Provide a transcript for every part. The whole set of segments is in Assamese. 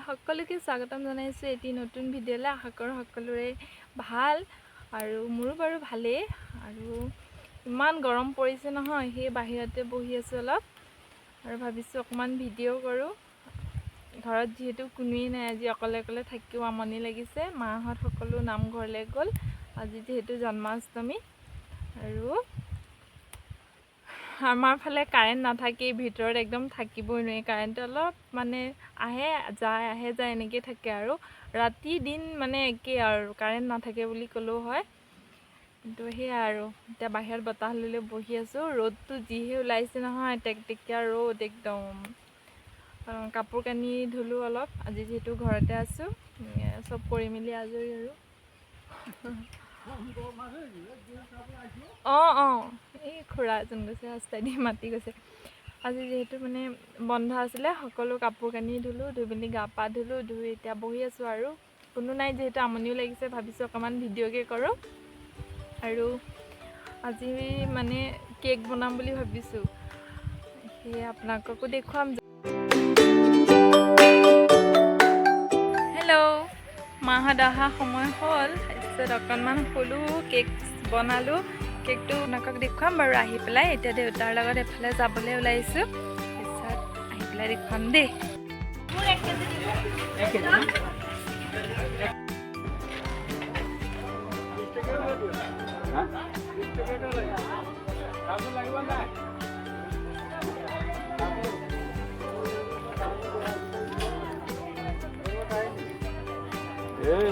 সকলোকে স্বাগতম জনাইছো এটি নতুন ভিডিঅ'লৈ। আশা কৰোঁ সকলোৰে ভাল আৰু মোৰো বাৰু ভালেই। আৰু ইমান গৰম পৰিছে নহয়, সেই বাহিৰতে বহি আছো অলপ আৰু ভাবিছো অকমান ভিডিঅ' কৰোঁ। ঘৰত যেহেতু কোনোৱেই নাই, আজি অকলে অকলে থাকিও আমনি লাগিছে। মাহঁত সকলো নামঘৰলৈ গ'ল, আজি যেহেতু জন্মাষ্টমী। আৰু আমাৰ ফালে কাৰেণ্ট নাথাকেই, ভিতৰত একদম থাকিবই নোৱাৰি। কাৰেণ্টটো অলপ মানে আহে যায় এনেকৈ থাকে আৰু ৰাতি দিন মানে একেই আৰু কাৰেণ্ট নাথাকে বুলি ক'লেও হয়। কিন্তু সেয়া আৰু এতিয়া বাহিৰত বতাহ লৈ বহি আছোঁ। ৰ'দটো যিহে ওলাইছে নহয়, টেকটেকীয়া ৰ'দ একদম। কাপোৰ কানি ধুলোঁ অলপ, আজি যিহেতু ঘৰতে আছোঁ, চব কৰি মেলি আজৰি আৰু এই খুৰা এজন গৈছে ৰাস্তাইদি মাতি গৈছে। আজি যিহেতু মানে বন্ধ আছিলে, সকলো কাপোৰ কানি ধুলোঁ, ধুই মেলি গা পা ধুলোঁ, ধুই এতিয়া বহি আছোঁ আৰু কোনো নাই যিহেতু আমনিও লাগিছে, ভাবিছোঁ অকণমান ভিডিঅ'কে কৰোঁ। আৰু আজি মানে কেক বনাম বুলি ভাবিছোঁ, সেয়ে আপোনালোককো দেখুৱাম। হেল্ল', মাহঁত অহা সময় হ'ল, তাৰপিছত অকণমান শুলোঁ, কেক বনালোঁ। কেকটো আপোনালোকক দেখুৱাম বাৰু আহি পেলাই। এতিয়া দেউতাৰ লগত এফালে যাবলৈ ওলাইছোঁ, তাৰপিছত আহি পেলাই দেখুৱাম দেই।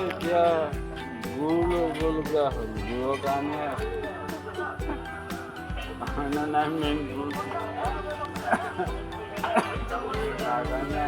এতিয়া গুড় ল'ব লগা হ'ল, গুড়ৰ কাৰণে নাই মেইন গুড় তাৰ কাৰণে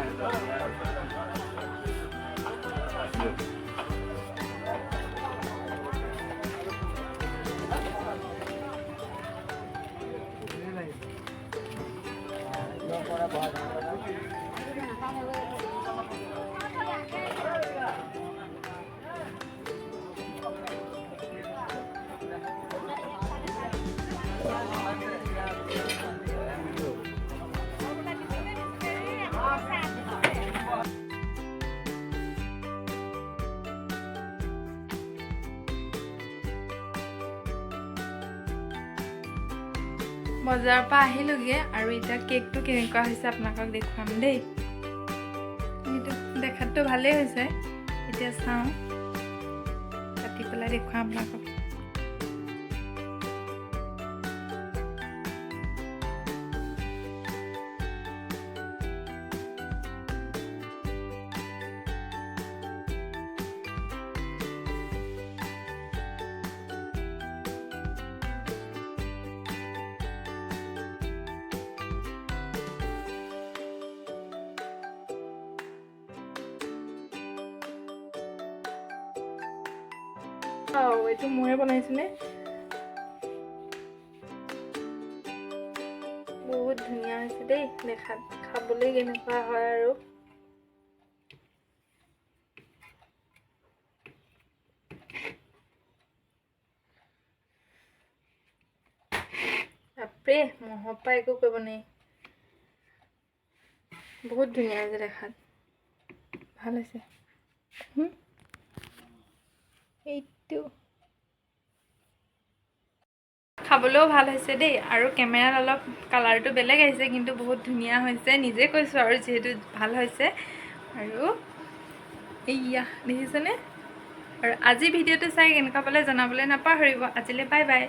বজাৰৰ পৰা আহিলোগে আৰু এতিয়া কেকটো কেনেকুৱা হৈছে আপোনালোকক দেখুৱাম দেই। এইটো দেখাততো ভালেই হৈছে, এতিয়া চাওঁ কাটি পেলাই দেখুৱাম আপোনালোকক। এইটো ময়ে বনাইছোনে, বহুত ধুনীয়া হৈছে দেই দেখাত। খাবলৈ কেনেকুৱা হয় আৰু বাপৰে, মহৰ পৰা একো কৰিব নোৱাৰি। বহুত ধুনীয়া হৈছে দেখাত, ভাল হৈছে। এইটো খাবলৈও ভাল হৈছে দেই, আৰু কেমেৰাত অলপ কালাৰটো বেলেগ আহিছে, কিন্তু বহুত ধুনীয়া হৈছে। নিজে কৈছোঁ আৰু যিহেতু ভাল হৈছে। আৰু এইয়া দেখিছেনে? আৰু আজি ভিডিঅ'টো চাই কেনেকুৱা পালে জনাবলৈ নাপাহৰিব। আজিলৈ বাই বাই।